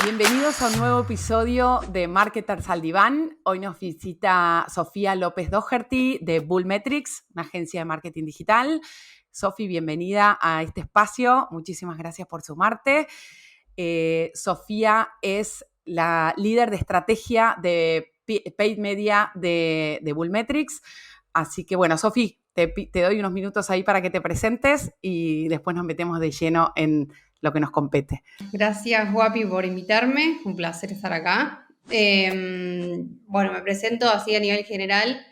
Bienvenidos a un nuevo episodio de Marketers al Diván. Hoy nos visita Sofía López Doherty de Bullmetrics, una agencia de marketing digital. Sofi, bienvenida a este espacio. Muchísimas gracias por sumarte. Sofía es la líder de estrategia de Paid Media de Bullmetrics. Así que bueno, Sofi, te doy unos minutos ahí para que te presentes y después nos metemos de lleno en lo que nos compete. Gracias, Guapi, por invitarme. Un placer estar acá. Bueno, me presento así a nivel general.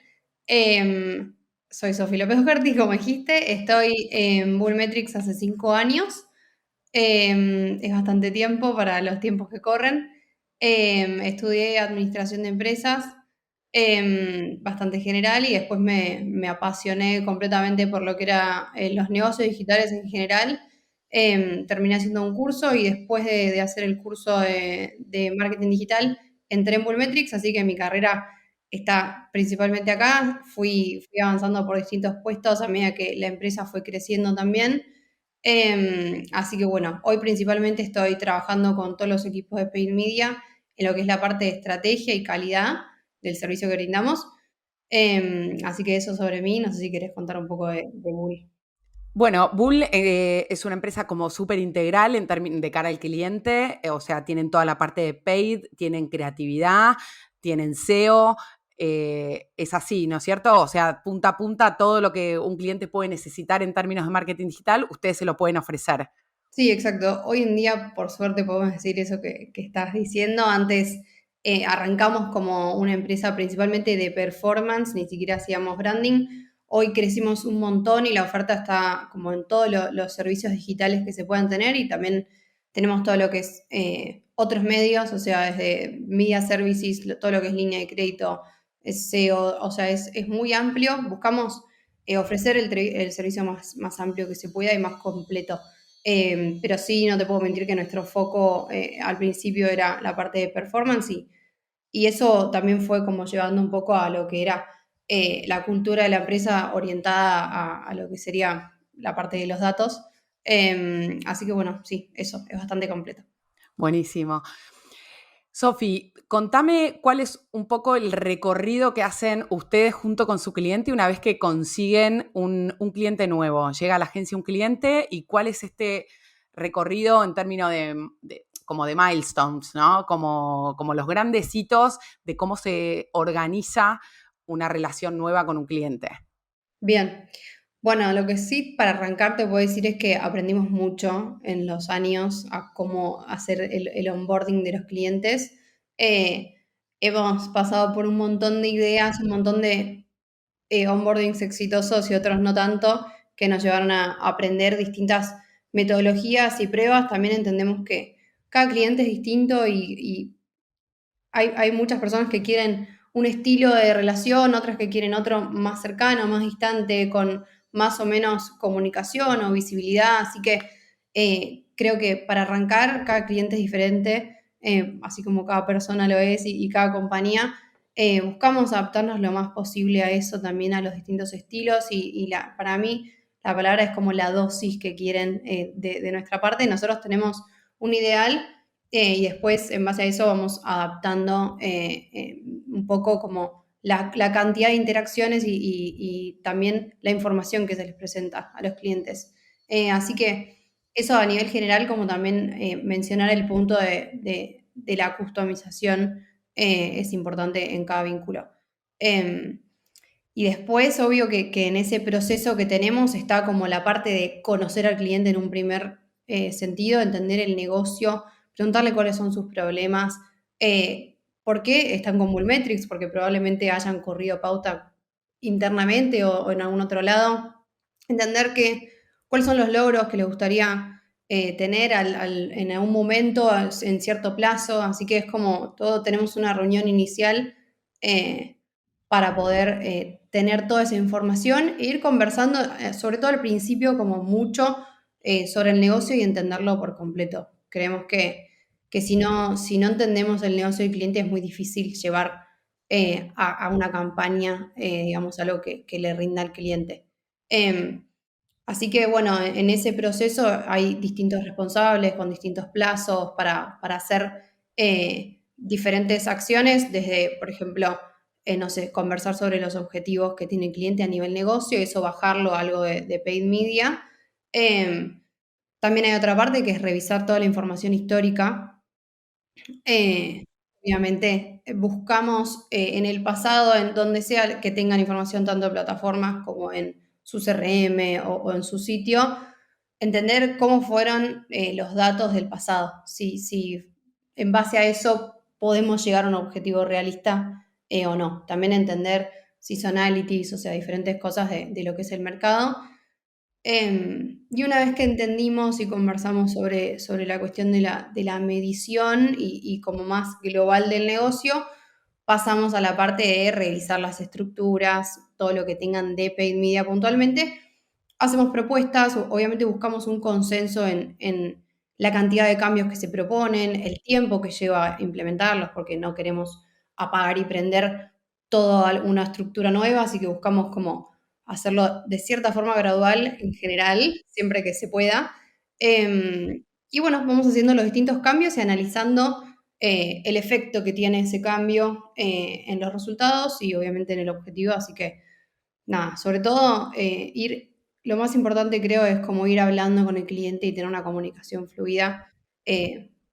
Soy Sofía López Doherty, como dijiste. Estoy en Bullmetrics hace 5 años. Es bastante tiempo para los tiempos que corren. Estudié administración de empresas, bastante general, y después me apasioné completamente por lo que era los negocios digitales en general. Terminé haciendo un curso y después de hacer el curso de marketing digital entré en Bullmetrics, así que mi carrera está principalmente acá. Fui avanzando por distintos puestos a medida que la empresa fue creciendo también. Así que bueno, hoy principalmente estoy trabajando con todos los equipos de Paid Media en lo que es la parte de estrategia y calidad del servicio que brindamos. Así que eso sobre mí. No sé si querés contar un poco de Bull. Bueno, Bull es una empresa como súper integral de cara al cliente, o sea, tienen toda la parte de paid, tienen creatividad, tienen SEO, es así, ¿no es cierto? O sea, punta a punta, todo lo que un cliente puede necesitar en términos de marketing digital, ustedes se lo pueden ofrecer. Sí, exacto. Hoy en día, por suerte, podemos decir eso que estás diciendo. Antes arrancamos como una empresa principalmente de performance, ni siquiera hacíamos branding. Hoy crecimos un montón y la oferta está como en todos los servicios digitales que se puedan tener, y también tenemos todo lo que es otros medios, o sea, desde media services, todo lo que es línea de crédito, es SEO, o sea, es muy amplio. Buscamos ofrecer el servicio más amplio que se pueda y más completo. Pero sí, no te puedo mentir que nuestro foco al principio era la parte de performance, y eso también fue como llevando un poco a lo que era la cultura de la empresa orientada a lo que sería la parte de los datos. Así que bueno, sí, eso es bastante completo. Buenísimo. Sofi, contame cuál es un poco el recorrido que hacen ustedes junto con su cliente una vez que consiguen un cliente nuevo. Llega a la agencia un cliente y cuál es este recorrido en términos como de milestones, ¿no? Como los grandes hitos de cómo se organiza una relación nueva con un cliente. Bien. Bueno, lo que sí para arrancar te puedo decir es que aprendimos mucho en los años a cómo hacer el onboarding de los clientes. Eh, Hemos pasado por un montón de ideas, un montón de onboardings exitosos y otros no tanto, que nos llevaron a aprender distintas metodologías y pruebas. También entendemos que cada cliente es distinto, y hay muchas personas que quieren un estilo de relación, otras que quieren otro más cercano, más distante, con más o menos comunicación o visibilidad. Así que creo que para arrancar, cada cliente es diferente, así como cada persona lo es, y cada compañía. Buscamos adaptarnos lo más posible a eso, también a los distintos estilos, para mí la palabra es como la dosis que quieren de nuestra parte. Nosotros tenemos un ideal, y después, en base a eso, vamos adaptando un poco como la cantidad de interacciones y también la información que se les presenta a los clientes. Así que eso a nivel general, como también mencionar el punto de la customización es importante en cada vínculo. Y después, obvio que en ese proceso que tenemos está como la parte de conocer al cliente en un primer sentido, entender el negocio, preguntarle cuáles son sus problemas, por qué están con Bullmetrics, porque probablemente hayan corrido pauta internamente o en algún otro lado, entender cuáles son los logros que les gustaría tener en algún momento, en cierto plazo. Así que es como todo, tenemos una reunión inicial para poder tener toda esa información e ir conversando, sobre todo al principio, como mucho sobre el negocio y entenderlo por completo. Creemos que si no entendemos el negocio del cliente, es muy difícil llevar a una campaña, digamos, algo que le rinda al cliente. Así que bueno, en ese proceso hay distintos responsables con distintos plazos para hacer diferentes acciones, desde, por ejemplo, no sé, conversar sobre los objetivos que tiene el cliente a nivel negocio, eso bajarlo a algo de paid media. También hay otra parte que es revisar toda la información histórica. Eh, Obviamente, buscamos en el pasado, en donde sea que tengan información tanto en plataformas como en su CRM o en su sitio, entender cómo fueron los datos del pasado. Si en base a eso podemos llegar a un objetivo realista o no. También entender seasonalities, o sea, diferentes cosas de lo que es el mercado. Y una vez que entendimos y conversamos sobre la cuestión de la medición y como más global del negocio, pasamos a la parte de revisar las estructuras, todo lo que tengan de paid media puntualmente. Hacemos propuestas, obviamente buscamos un consenso en la cantidad de cambios que se proponen, el tiempo que lleva implementarlos, porque no queremos apagar y prender toda una estructura nueva, así que buscamos como hacerlo de cierta forma gradual en general, siempre que se pueda. Y bueno, vamos haciendo los distintos cambios y analizando el efecto que tiene ese cambio en los resultados y obviamente en el objetivo. Así que nada, sobre todo lo más importante creo es como ir hablando con el cliente y tener una comunicación fluida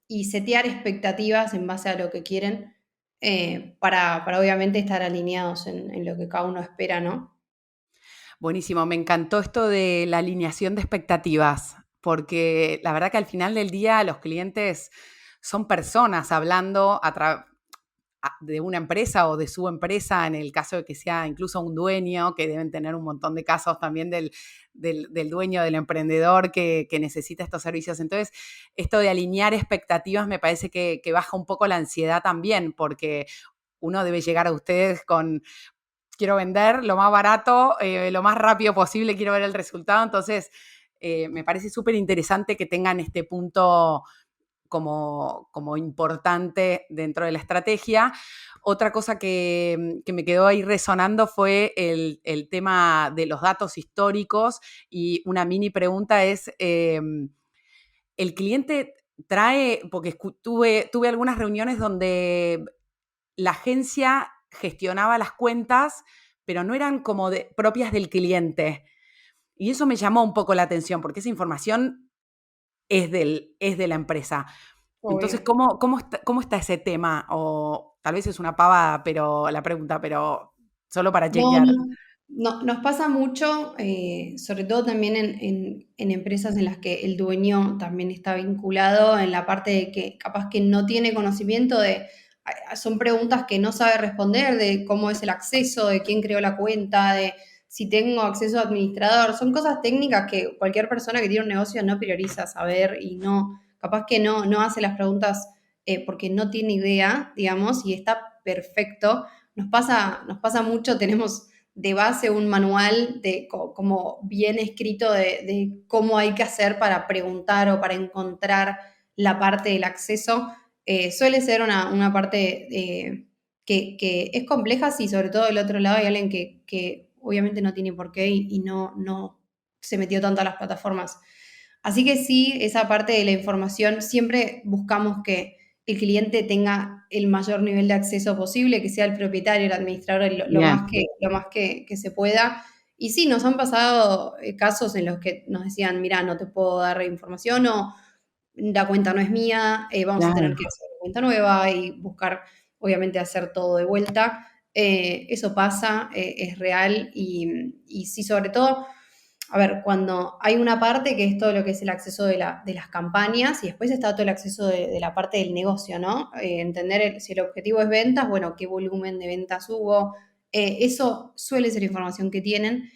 y setear expectativas en base a lo que quieren para obviamente estar alineados en lo que cada uno espera, ¿no? Buenísimo, me encantó esto de la alineación de expectativas, porque la verdad que al final del día los clientes son personas hablando de una empresa o de su empresa, en el caso de que sea incluso un dueño, que deben tener un montón de casos también del dueño, del emprendedor que necesita estos servicios. Entonces, esto de alinear expectativas me parece que baja un poco la ansiedad también, porque uno debe llegar a ustedes con: quiero vender lo más barato, lo más rápido posible, quiero ver el resultado. Entonces, me parece súper interesante que tengan este punto como importante dentro de la estrategia. Otra cosa que me quedó ahí resonando fue el tema de los datos históricos, y una mini pregunta es, el cliente trae, porque tuve algunas reuniones donde la agencia gestionaba las cuentas, pero no eran como propias del cliente. Y eso me llamó un poco la atención, porque esa información es de la empresa. Entonces, Obvio. ¿cómo está ese tema? O tal vez es una pavada, pero la pregunta, pero solo para No, chequear. no, nos pasa mucho, sobre todo también en empresas en las que el dueño también está vinculado en la parte de que capaz que no tiene conocimiento son preguntas que no sabe responder, de cómo es el acceso, de quién creó la cuenta, de si tengo acceso a administrador, son cosas técnicas que cualquier persona que tiene un negocio no prioriza saber y no, capaz que no hace las preguntas porque no tiene idea, digamos, y está perfecto. Nos pasa mucho, tenemos de base un manual como bien escrito de cómo hay que hacer para preguntar o para encontrar la parte del acceso. Suele ser una parte que es compleja si sobre todo del otro lado hay alguien que obviamente no tiene por qué y no se metió tanto a las plataformas. Así que sí, esa parte de la información siempre buscamos que el cliente tenga el mayor nivel de acceso posible, que sea el propietario, el administrador, Bien, lo más que se pueda. Y sí, nos han pasado casos en los que nos decían, mira, no te puedo dar información o la cuenta no es mía, vamos a tener claro. que hacer una cuenta nueva y buscar, obviamente, hacer todo de vuelta. Eso pasa, es real y sí, sobre todo a ver, cuando hay una parte que es todo lo que es el acceso de las campañas y después está todo el acceso de la parte del negocio, ¿no? Entender si el objetivo es ventas, bueno, qué volumen de ventas hubo. Eso suele ser información que tienen,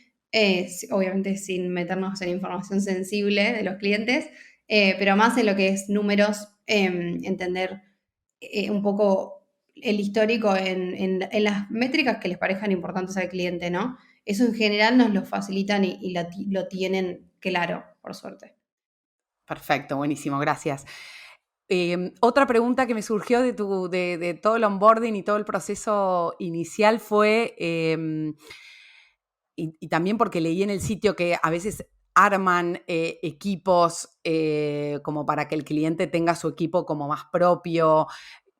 obviamente sin meternos en información sensible de los clientes, pero más en lo que es números, entender un poco el histórico en las métricas que les parezcan importantes al cliente, ¿no? Eso en general nos lo facilitan y lo tienen claro, por suerte. Perfecto, buenísimo, gracias. Otra pregunta que me surgió de todo el onboarding y todo el proceso inicial fue, y también porque leí en el sitio que a veces arman equipos como para que el cliente tenga su equipo como más propio.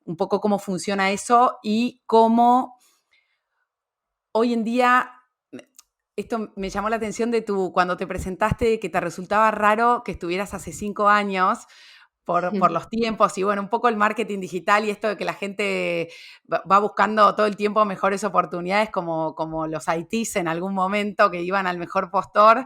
un poco cómo funciona eso y cómo hoy en día, esto me llamó la atención de cuando te presentaste, que te resultaba raro que estuvieras hace 5 años por los tiempos y bueno, un poco el marketing digital y esto de que la gente va buscando todo el tiempo mejores oportunidades como los ITs en algún momento que iban al mejor postor.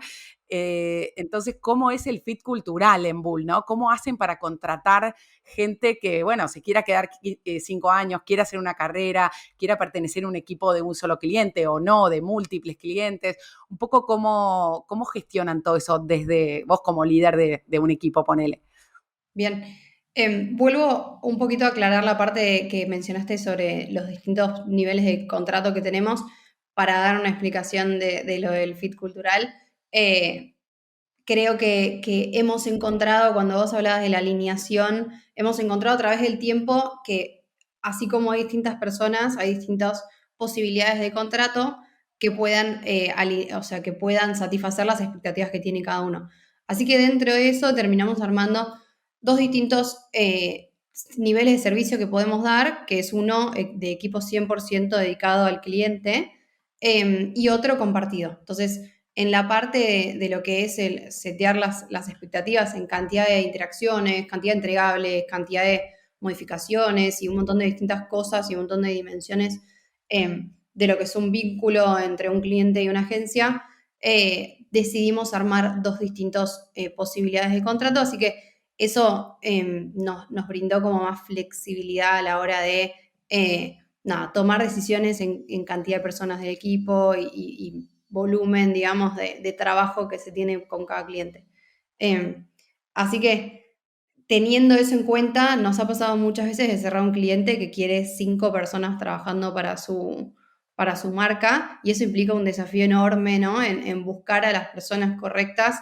Entonces, ¿cómo es el fit cultural en Bull, no? ¿Cómo hacen para contratar gente que, bueno, se quiera quedar 5 años, quiera hacer una carrera, quiera pertenecer a un equipo de un solo cliente o no, de múltiples clientes? Un poco cómo gestionan todo eso desde vos como líder de un equipo, ponele. Bien. Vuelvo un poquito a aclarar la parte que mencionaste sobre los distintos niveles de contrato que tenemos para dar una explicación de lo del fit cultural. Creo que hemos encontrado, cuando vos hablabas de la alineación, hemos encontrado a través del tiempo que así como hay distintas personas, hay distintas posibilidades de contrato que puedan, o sea, que puedan satisfacer las expectativas que tiene cada uno. Así que dentro de eso terminamos armando dos distintos niveles de servicio que podemos dar, que es uno de equipo 100% dedicado al cliente y otro compartido. Entonces, en la parte de lo que es el setear las expectativas en cantidad de interacciones, cantidad de entregables, cantidad de modificaciones y un montón de distintas cosas y un montón de dimensiones de lo que es un vínculo entre un cliente y una agencia, decidimos armar dos distintas posibilidades de contrato, así que eso nos brindó como más flexibilidad a la hora de tomar decisiones en cantidad de personas del equipo y volumen, digamos, de trabajo que se tiene con cada cliente. Así que teniendo eso en cuenta, nos ha pasado muchas veces de cerrar un cliente que quiere 5 personas trabajando para su marca y eso implica un desafío enorme, ¿no? En buscar a las personas correctas.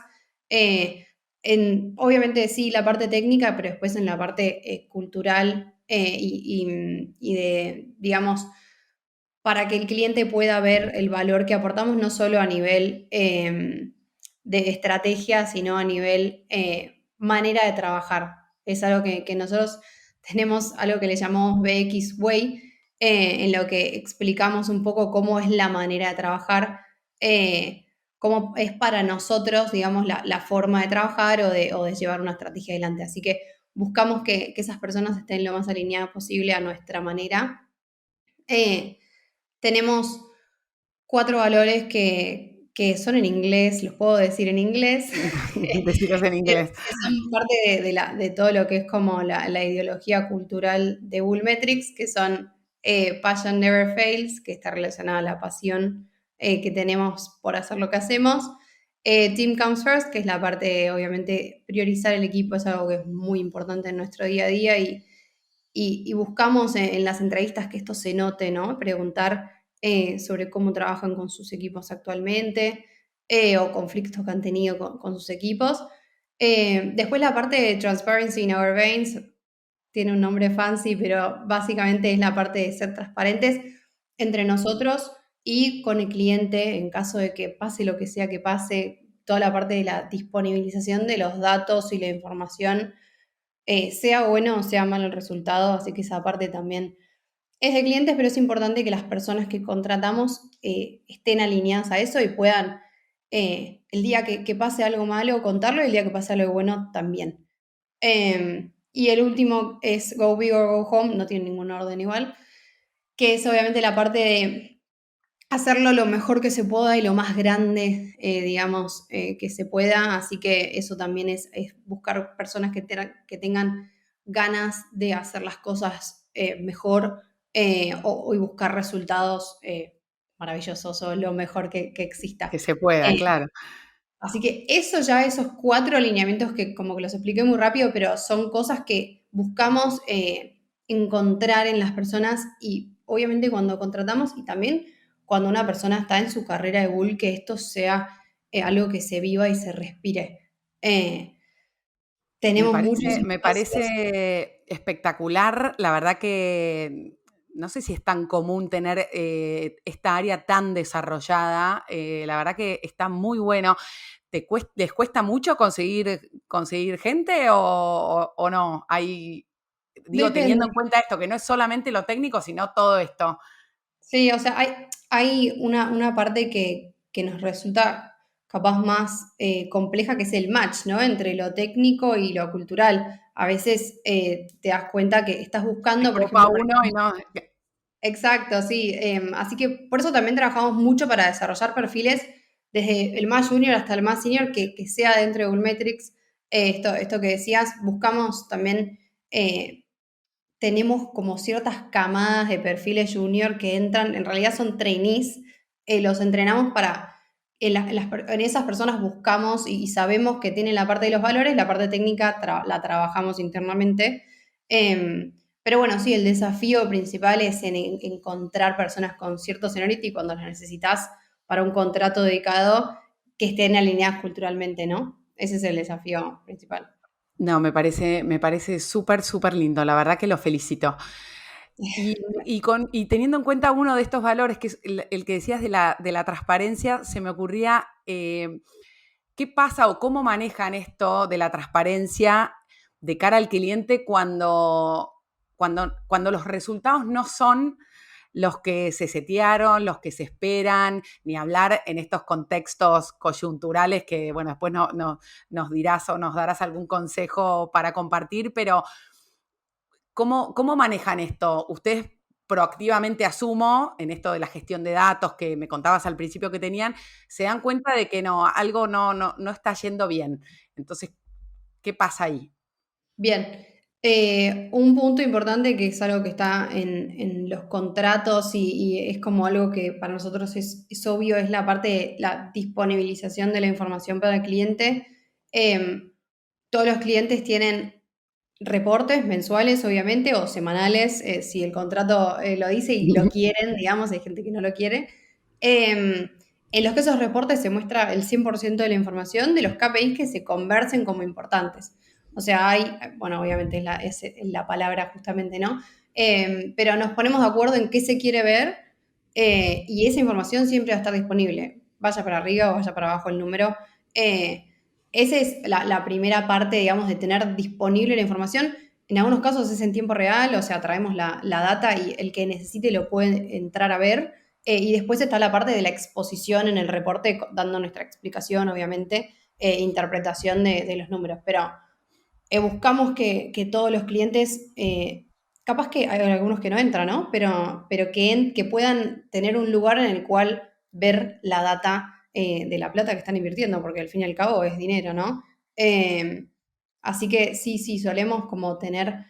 Obviamente sí, la parte técnica, pero después en la parte cultural y de, digamos, para que el cliente pueda ver el valor que aportamos, no solo a nivel de estrategia, sino a nivel manera de trabajar. Es algo que nosotros tenemos algo que le llamamos BX Way, en lo que explicamos un poco cómo es la manera de trabajar, cómo es para nosotros, digamos, la forma de trabajar o de llevar una estrategia adelante. Así que buscamos que esas personas estén lo más alineadas posible a nuestra manera. Tenemos 4 valores que son en inglés, los puedo decir en inglés, Deciros en inglés. que son parte de todo lo que es como la ideología cultural de Bullmetrics, que son Passion Never Fails, que está relacionada a la pasión que tenemos por hacer lo que hacemos. Team Comes First, que es la parte de, obviamente, priorizar el equipo, es algo que es muy importante en nuestro día a día y buscamos en las entrevistas que esto se note, ¿no? Preguntar sobre cómo trabajan con sus equipos actualmente o conflictos que han tenido con sus equipos. Después la parte de Transparency in Our Veins tiene un nombre fancy, pero básicamente es la parte de ser transparentes entre nosotros y con el cliente en caso de que pase lo que sea que pase, toda la parte de la disponibilización de los datos y la información, sea bueno o sea malo el resultado, así que esa parte también es de clientes, pero es importante que las personas que contratamos estén alineadas a eso y puedan, el día que pase algo malo, contarlo, y el día que pase algo bueno también. Y el último es Go Big or Go Home, no tiene ningún orden igual, que es obviamente la parte de hacerlo lo mejor que se pueda y lo más grande, digamos, que se pueda. Así que eso también es buscar personas que tengan ganas de hacer las cosas mejor y buscar resultados maravillosos o lo mejor que exista. Que se pueda, Eh, claro. Así que eso ya, esos 4 alineamientos que como que los expliqué muy rápido, pero son cosas que buscamos encontrar en las personas y obviamente cuando contratamos y también cuando una persona está en su carrera de Bull, que esto sea algo que se viva y se respire. Eh, tenemos muchos Me espacios. parece espectacular. La verdad que no sé si es tan común tener esta área tan desarrollada. La verdad que está muy bueno. ¿Les cuesta mucho conseguir gente o no? Digo, teniendo Depende. en cuenta esto, que no es solamente lo técnico, sino todo esto. Sí, o sea, hay una parte que nos resulta capaz más compleja, que es el match, ¿no? Entre lo técnico y lo cultural. A veces te das cuenta que estás Me buscando, por copa ejemplo, uno y no. exacto, sí. Así que por eso también trabajamos mucho para desarrollar perfiles desde el más junior hasta el más senior que sea dentro de Google Metrics. Esto que decías, buscamos también tenemos como ciertas camadas de perfiles junior que entran, en realidad son trainees, los entrenamos para, en esas personas buscamos y sabemos que tienen la parte de los valores, la parte técnica la trabajamos internamente. Pero bueno, sí, el desafío principal es en encontrar personas con cierto seniority cuando las necesitas para un contrato dedicado que estén alineadas culturalmente, ¿no? Ese es el desafío principal. No, me parece súper, súper lindo. La verdad que lo felicito. Y teniendo en cuenta uno de estos valores, que es el que decías de la transparencia, se me ocurría, ¿qué pasa o cómo manejan esto de la transparencia de cara al cliente cuando los resultados no son los que se setearon, los que se esperan, ni hablar en estos contextos coyunturales que, bueno, después nos dirás o nos darás algún consejo para compartir, pero ¿cómo manejan esto? Ustedes proactivamente, asumo, en esto de la gestión de datos que me contabas al principio que tenían, se dan cuenta de que no, algo no está yendo bien. Entonces, ¿qué pasa ahí? Bien, un punto importante que es algo que está en los contratos y es como algo que para nosotros es obvio, es la parte de la disponibilización de la información para el cliente. Todos los clientes tienen reportes mensuales, obviamente, o semanales, si el contrato lo dice y lo quieren, digamos, hay gente que no lo quiere. En los que esos reportes se muestra el 100% de la información de los KPIs que se conversen como importantes. O sea, hay, bueno, obviamente es la palabra justamente, ¿no? Pero nos ponemos de acuerdo en qué se quiere ver y esa información siempre va a estar disponible. Vaya para arriba o vaya para abajo el número. Eh, Esa es la primera parte, digamos, de tener disponible la información. En algunos casos es en tiempo real, o sea, traemos la data y el que necesite lo puede entrar a ver. Y después está la parte de la exposición en el reporte, dando nuestra explicación, obviamente, interpretación de los números. Pero buscamos que todos los clientes, capaz que hay algunos que no entran, ¿no? Pero que puedan tener un lugar en el cual ver la data de la plata que están invirtiendo, porque al fin y al cabo es dinero, ¿no? Eh, Así que sí, sí, solemos como tener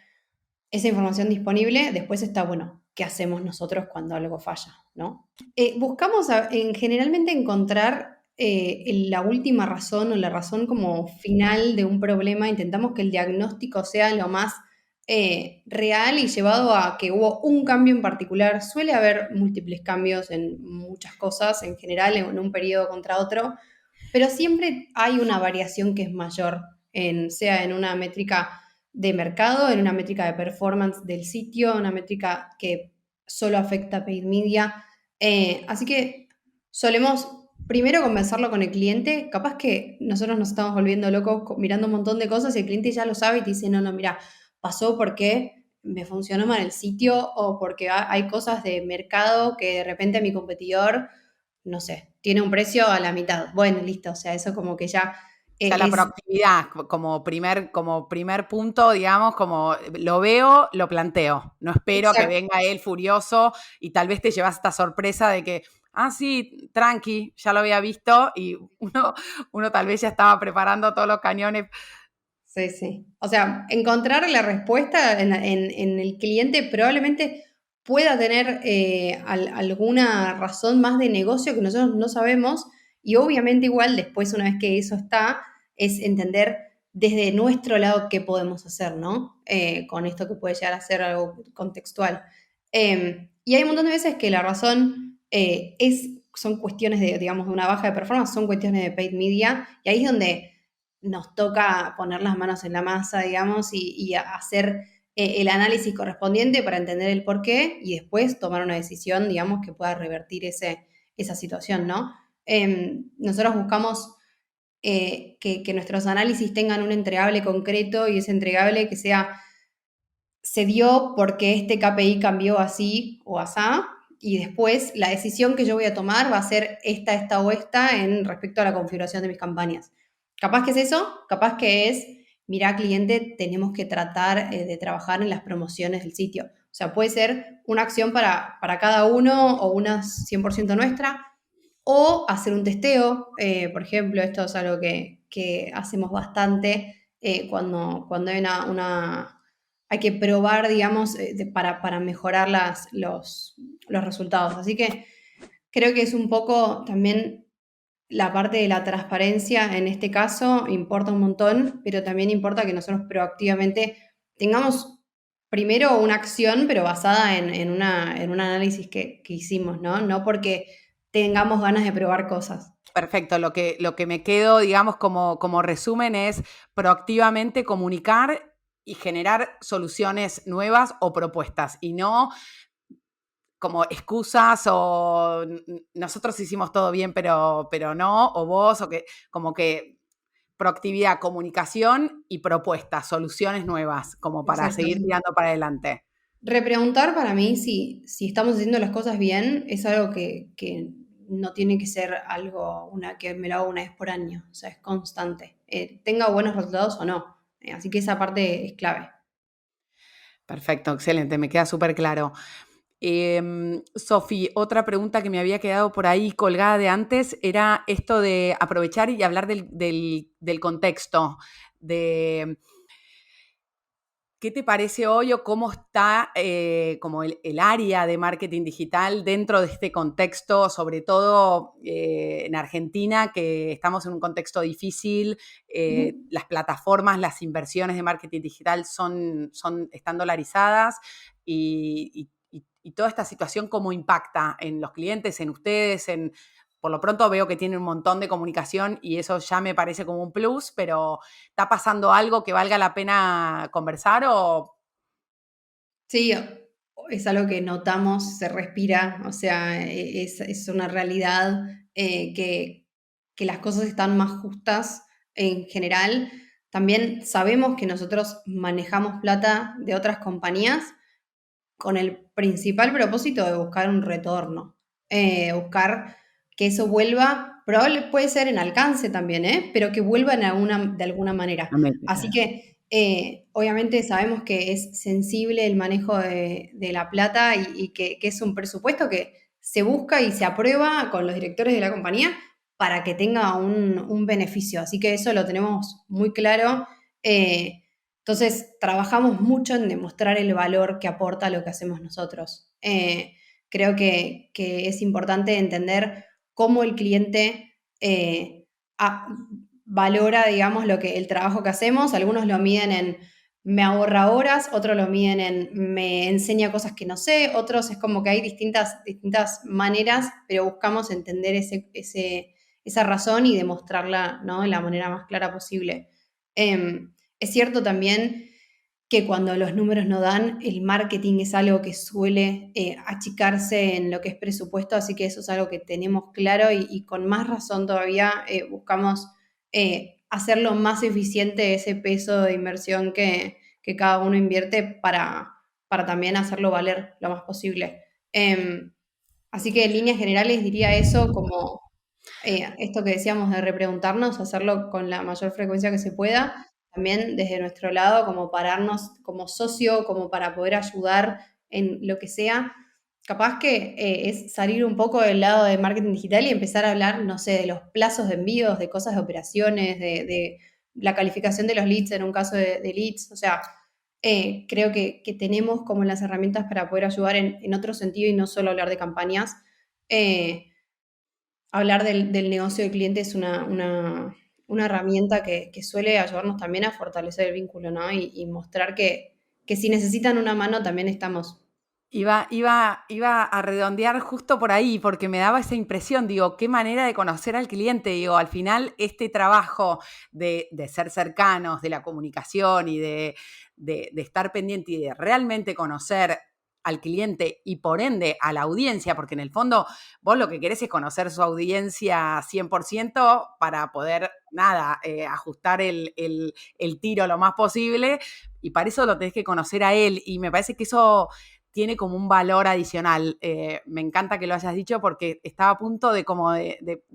esa información disponible. Después está, bueno, ¿qué hacemos nosotros cuando algo falla, ¿no? Buscamos generalmente encontrar la última razón o la razón como final de un problema. Intentamos que el diagnóstico sea lo más real y llevado a que hubo un cambio en particular. Suele haber múltiples cambios en muchas cosas, en general, en un periodo contra otro, pero siempre hay una variación que es mayor, sea en una métrica de mercado, en una métrica de performance del sitio, una métrica que solo afecta a paid media. Así que solemos primero conversarlo con el cliente. Capaz que nosotros nos estamos volviendo locos mirando un montón de cosas y el cliente ya lo sabe y te dice, no, no, mira, pasó porque me funcionó mal el sitio o porque hay cosas de mercado que de repente mi competidor, no sé, tiene un precio a la mitad. Bueno, listo, o sea, eso como que ya Ya la es proactividad como primer punto, digamos, como lo veo, lo planteo. No espero a que exacto. venga él furioso y tal vez te llevas esta sorpresa de que, sí, tranqui, ya lo había visto y uno tal vez ya estaba preparando todos los cañones. Sí, sí. O sea, encontrar la respuesta en el cliente probablemente pueda tener alguna razón más de negocio que nosotros no sabemos y obviamente igual después una vez que eso está, es entender desde nuestro lado qué podemos hacer, ¿no? Con esto que puede llegar a ser algo contextual. Y hay un montón de veces que la razón son cuestiones de, digamos, de una baja de performance, son cuestiones de paid media y ahí es donde nos toca poner las manos en la masa, digamos, y hacer el análisis correspondiente para entender el por qué y después tomar una decisión, digamos, que pueda revertir esa situación, ¿no? Nosotros buscamos que nuestros análisis tengan un entregable concreto y ese entregable que sea se dio porque este KPI cambió así o asá, y después la decisión que yo voy a tomar va a ser esta o esta en respecto a la configuración de mis campañas. Capaz que es eso, capaz que es, mira, cliente, tenemos que tratar de trabajar en las promociones del sitio. O sea, puede ser una acción para cada uno o una 100% nuestra, o hacer un testeo. Por ejemplo, esto es algo que hacemos bastante cuando hay hay que probar, digamos, para mejorar los resultados. Así que creo que es un poco también la parte de la transparencia en este caso, importa un montón, pero también importa que nosotros proactivamente tengamos primero una acción, pero basada en un análisis que hicimos, ¿no? No porque tengamos ganas de probar cosas. Perfecto, lo que me quedo, digamos, como resumen es proactivamente comunicar y generar soluciones nuevas o propuestas y no como excusas o nosotros hicimos todo bien, pero no, o vos, o que como que proactividad, comunicación y propuestas, soluciones nuevas, como para Exacto, seguir sí. tirando para adelante. Repreguntar para mí si estamos haciendo las cosas bien es algo que no tiene que ser algo que me lo hago una vez por año, o sea, es constante, tenga buenos resultados o no. Así que esa parte es clave. Perfecto, excelente, me queda súper claro. Sofi, otra pregunta que me había quedado por ahí colgada de antes era esto de aprovechar y hablar del contexto, de qué te parece hoy o cómo está como el área de marketing digital dentro de este contexto, sobre todo en Argentina, que estamos en un contexto difícil, Ujú. las plataformas, las inversiones de marketing digital están dolarizadas y toda esta situación cómo impacta en los clientes, en ustedes, por lo pronto veo que tiene un montón de comunicación y eso ya me parece como un plus, pero ¿está pasando algo que valga la pena conversar o? Sí, es algo que notamos, se respira, o sea, es una realidad que las cosas están más justas en general. También sabemos que nosotros manejamos plata de otras compañías con el principal propósito de buscar un retorno, buscar que eso vuelva, probable puede ser en alcance también, pero que vuelva de alguna manera. Así que obviamente sabemos que es sensible el manejo de la plata y que es un presupuesto que se busca y se aprueba con los directores de la compañía para que tenga un beneficio. Así que eso lo tenemos muy claro. Entonces, trabajamos mucho en demostrar el valor que aporta lo que hacemos nosotros. Creo que es importante entender cómo el cliente a- valora, digamos, el trabajo que hacemos. Algunos lo miden en me ahorra horas, otros lo miden en me enseña cosas que no sé, otros es como que hay distintas maneras, pero buscamos entender esa razón y demostrarla, ¿no?, de la manera más clara posible. Es cierto también que cuando los números no dan, el marketing es algo que suele achicarse en lo que es presupuesto, así que eso es algo que tenemos claro y con más razón todavía buscamos hacerlo más eficiente ese peso de inversión que cada uno invierte para también hacerlo valer lo más posible. Así que en líneas generales diría eso como esto que decíamos de repreguntarnos, hacerlo con la mayor frecuencia que se pueda, también desde nuestro lado, como pararnos como socio, como para poder ayudar en lo que sea. Capaz que es salir un poco del lado de marketing digital y empezar a hablar, no sé, de los plazos de envíos, de cosas de operaciones, de la calificación de los leads en un caso de leads. O sea, creo que tenemos como las herramientas para poder ayudar en otro sentido y no solo hablar de campañas. Eh, Hablar del negocio del cliente es una herramienta que suele ayudarnos también a fortalecer el vínculo, ¿no? Y mostrar que si necesitan una mano también estamos. Iba a redondear justo por ahí, porque me daba esa impresión, digo, qué manera de conocer al cliente, digo, al final este trabajo de ser cercanos, de la comunicación y de estar pendiente y de realmente conocer al cliente y por ende a la audiencia, porque en el fondo vos lo que querés es conocer su audiencia 100% para poder, nada, ajustar el tiro lo más posible y para eso lo tenés que conocer a él, y me parece que eso tiene como un valor adicional. Me encanta que lo hayas dicho porque estaba a punto de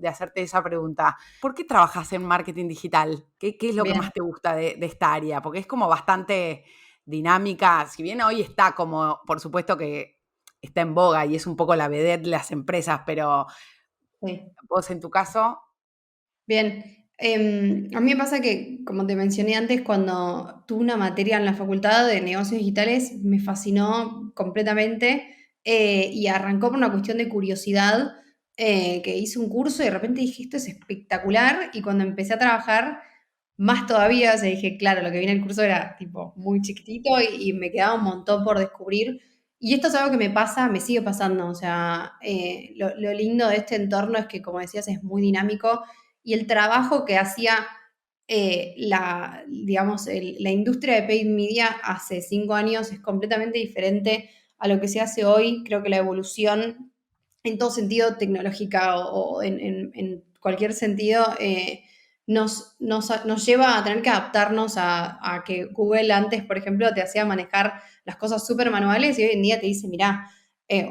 hacerte esa pregunta. ¿Por qué trabajas en marketing digital? ¿Qué es lo que más Bien. te gusta de esta área? Porque es como bastante dinámica, si bien hoy está como, por supuesto que está en boga y es un poco la vedette de las empresas, pero Sí. vos en tu caso... Bien. A mí me pasa que, como te mencioné antes, cuando tuve una materia en la facultad de negocios digitales, me fascinó completamente y arrancó por una cuestión de curiosidad, que hice un curso y de repente dije, esto es espectacular, y cuando empecé a trabajar, más todavía, o sea, dije, claro, lo que viene el curso era tipo muy chiquitito y me quedaba un montón por descubrir. Y esto es algo que me pasa, me sigue pasando, o sea, lo lindo de este entorno es que, como decías, es muy dinámico y el trabajo que hacía digamos, la industria de paid media hace 5 años es completamente diferente a lo que se hace hoy. Creo que la evolución en todo sentido tecnológica o en cualquier sentido nos lleva a tener que adaptarnos a que Google antes, por ejemplo, te hacía manejar las cosas súper manuales y hoy en día te dice, mirá,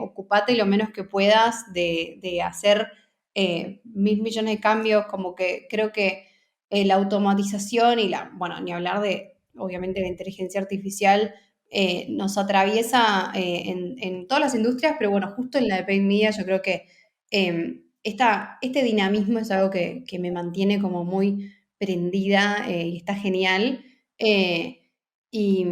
ocupate lo menos que puedas de hacer 1.000 millones de cambios, como que creo que la automatización y bueno, ni hablar de, obviamente, la inteligencia artificial nos atraviesa en todas las industrias, pero bueno, justo en la de paid media yo creo que este dinamismo es algo que me mantiene como muy prendida y está genial. Y,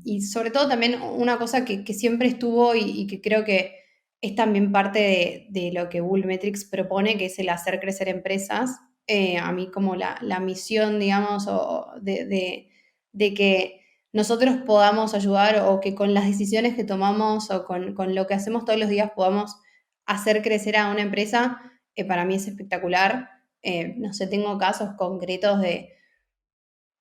y sobre todo también una cosa que siempre estuvo y que creo que es también parte de lo que Google Metrics propone, que es el hacer crecer empresas. A mí como la misión, digamos, de que nosotros podamos ayudar o que con las decisiones que tomamos o con lo que hacemos todos los días podamos hacer crecer a una empresa, para mí es espectacular. No sé, tengo casos concretos de,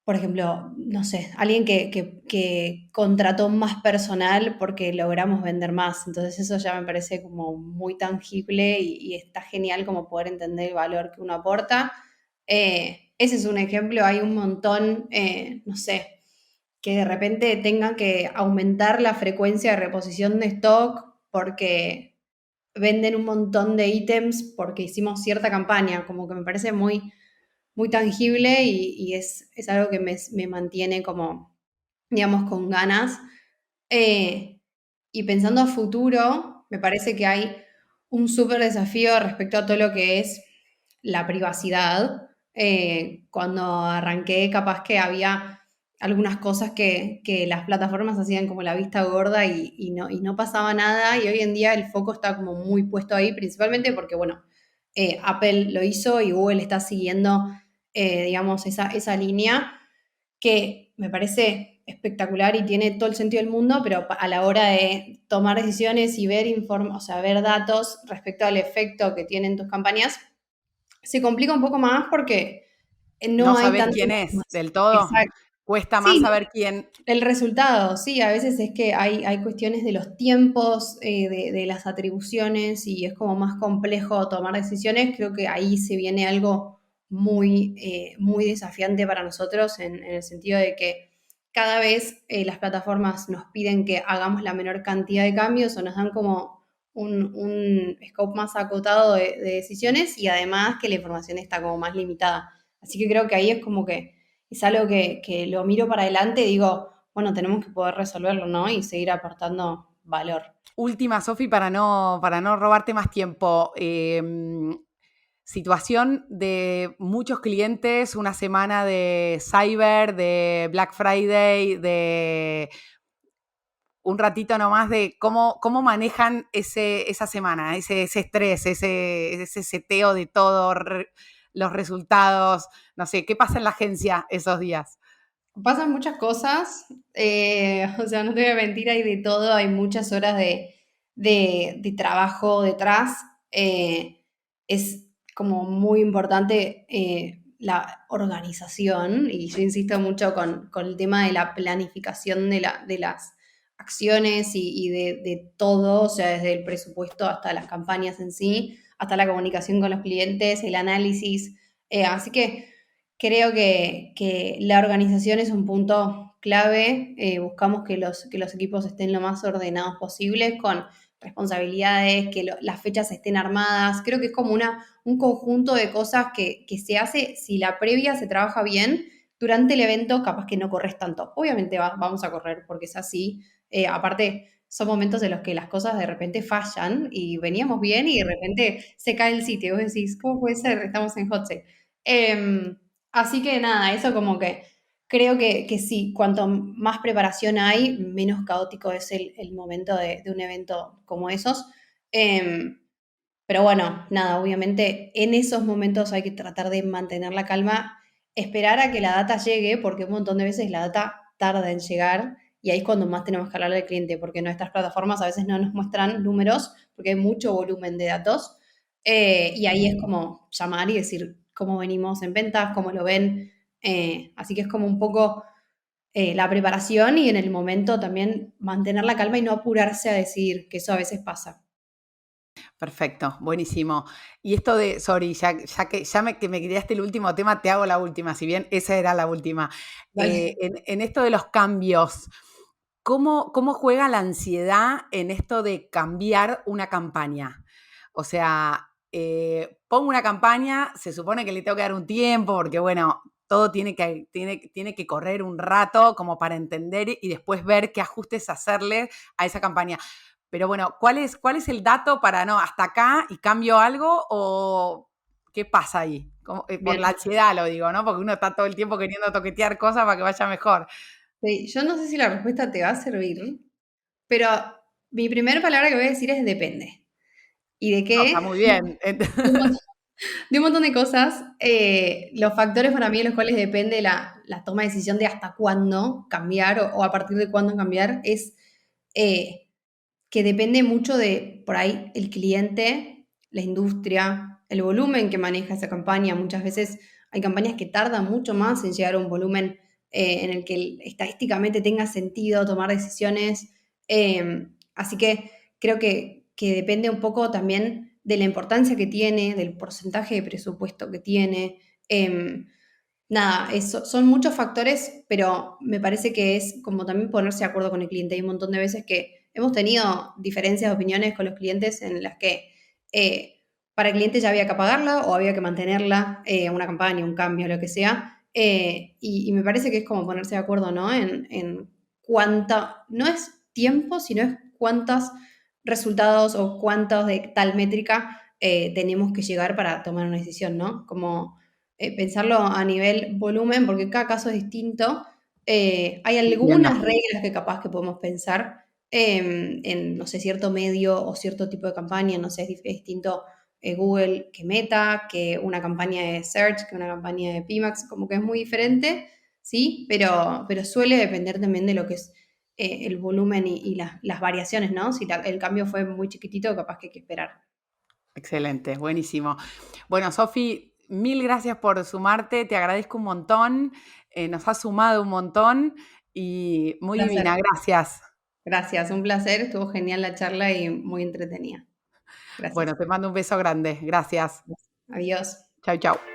por ejemplo, no sé, alguien que contrató más personal porque logramos vender más. Entonces eso ya me parece como muy tangible y está genial como poder entender el valor que uno aporta. Ese es un ejemplo, hay un montón, no sé, que de repente tengan que aumentar la frecuencia de reposición de stock porque venden un montón de ítems porque hicimos cierta campaña, como que me parece muy, muy tangible y es algo que me mantiene como, digamos, con ganas. Eh, y pensando a futuro, me parece que hay un súper desafío respecto a todo lo que es la privacidad. Cuando arranqué, capaz que había algunas cosas que las plataformas hacían como la vista gorda y no pasaba nada, y hoy en día el foco está como muy puesto ahí, principalmente porque, bueno, Apple lo hizo y Google está siguiendo, digamos, esa línea que me parece espectacular y tiene todo el sentido del mundo, pero a la hora de tomar decisiones y o sea, ver datos respecto al efecto que tienen tus campañas, se complica un poco más porque no No hay sabés tanta quién es información. del todo. Exacto. Cuesta más Sí, saber quién. el resultado, sí, a veces es que hay cuestiones de los tiempos, de las atribuciones y es como más complejo tomar decisiones. Creo que ahí se viene algo muy, muy desafiante para nosotros en el sentido de que cada vez las plataformas nos piden que hagamos la menor cantidad de cambios o nos dan como un scope más acotado de decisiones y además que la información está como más limitada. Así que creo que ahí es como que es algo que lo miro para adelante y digo, bueno, tenemos que poder resolverlo, ¿no? Y seguir aportando valor. Última, Sofi, para no robarte más tiempo. Situación de muchos clientes, una semana de Cyber, de Black Friday, de un ratito nomás de cómo manejan esa semana, ese estrés, ese seteo de todo, los resultados, no sé, ¿qué pasa en la agencia esos días? Pasan muchas cosas, o sea, no te voy a mentir, hay de todo, hay muchas horas de trabajo detrás. Es como muy importante la organización y yo insisto mucho con el tema de la planificación de las acciones y de todo, o sea, desde el presupuesto hasta las campañas en sí, hasta la comunicación con los clientes, el análisis. Así que creo que la organización es un punto clave. Buscamos que los equipos estén lo más ordenados posibles, con responsabilidades, que las fechas estén armadas. Creo que es como un conjunto de cosas que se hace si la previa se trabaja bien. Durante el evento, capaz que no corres tanto. Obviamente vamos a correr porque es así. Aparte, son momentos en los que las cosas de repente fallan y veníamos bien y de repente se cae el sitio. Y vos decís, ¿cómo puede ser? Estamos en hot sale. Así que nada, eso como que creo que sí, cuanto más preparación hay, menos caótico es el momento de un evento como esos. Em, pero bueno, nada, obviamente en esos momentos hay que tratar de mantener la calma, esperar a que la data llegue, porque un montón de veces la data tarda en llegar y ahí es cuando más tenemos que hablarle al cliente, porque nuestras plataformas a veces no nos muestran números, porque hay mucho volumen de datos, y ahí es como llamar y decir cómo venimos en ventas, cómo lo ven. Así que es como un poco la preparación y en el momento también mantener la calma y no apurarse a decir que eso a veces pasa. Perfecto, buenísimo. Y esto de, sorry, ya que que me criaste el último tema, te hago la última, si bien esa era la última. Vale. En esto de los cambios, ¿cómo juega la ansiedad en esto de cambiar una campaña? O sea, pongo una campaña, se supone que le tengo que dar un tiempo, porque bueno, todo tiene que correr un rato como para entender y después ver qué ajustes hacerle a esa campaña. Pero bueno, cuál es el dato para no, hasta acá y cambio algo o qué pasa ahí? Por la Bien. ansiedad lo digo, ¿no? Porque uno está todo el tiempo queriendo toquetear cosas para que vaya mejor. Sí, yo no sé si la respuesta te va a servir, pero mi primera palabra que voy a decir es depende. ¿Y de No, está qué? muy bien. De un montón, de un montón de cosas. Los factores para mí de los cuales depende la toma de decisión de hasta cuándo cambiar o a partir de cuándo cambiar es eh, que depende mucho de, por ahí, el cliente, la industria, el volumen que maneja esa campaña. Muchas veces hay campañas que tardan mucho más en llegar a un volumen en el que estadísticamente tenga sentido tomar decisiones. Así que creo que depende un poco también de la importancia que tiene, del porcentaje de presupuesto que tiene. Em, Nada, eso, son muchos factores, pero me parece que es como también ponerse de acuerdo con el cliente. Hay un montón de veces que hemos tenido diferencias de opiniones con los clientes en las que para el cliente ya había que apagarla o había que mantenerla, una campaña, un cambio, lo que sea. Y me parece que es como ponerse de acuerdo, ¿no? En cuánta, no es tiempo, sino es cuántos resultados o cuántos de tal métrica tenemos que llegar para tomar una decisión, ¿no? Como pensarlo a nivel volumen, porque cada caso es distinto. Hay Entiendo. algunas reglas que capaz que podemos pensar en, no sé, cierto medio o cierto tipo de campaña, no sé, es distinto Google que Meta, que una campaña de Search, que una campaña de PMax, como que es muy diferente, ¿sí? Pero suele depender también de lo que es el volumen y las variaciones, ¿no? Si el cambio fue muy chiquitito, capaz que hay que esperar. Excelente, buenísimo. Bueno, Sofi, mil gracias por sumarte, te agradezco un montón, nos has sumado un montón y Un muy placer. divina, gracias. Gracias, un placer, estuvo genial la charla y muy entretenida. Gracias. Bueno, te mando un beso grande, gracias. Adiós. Chau, chau.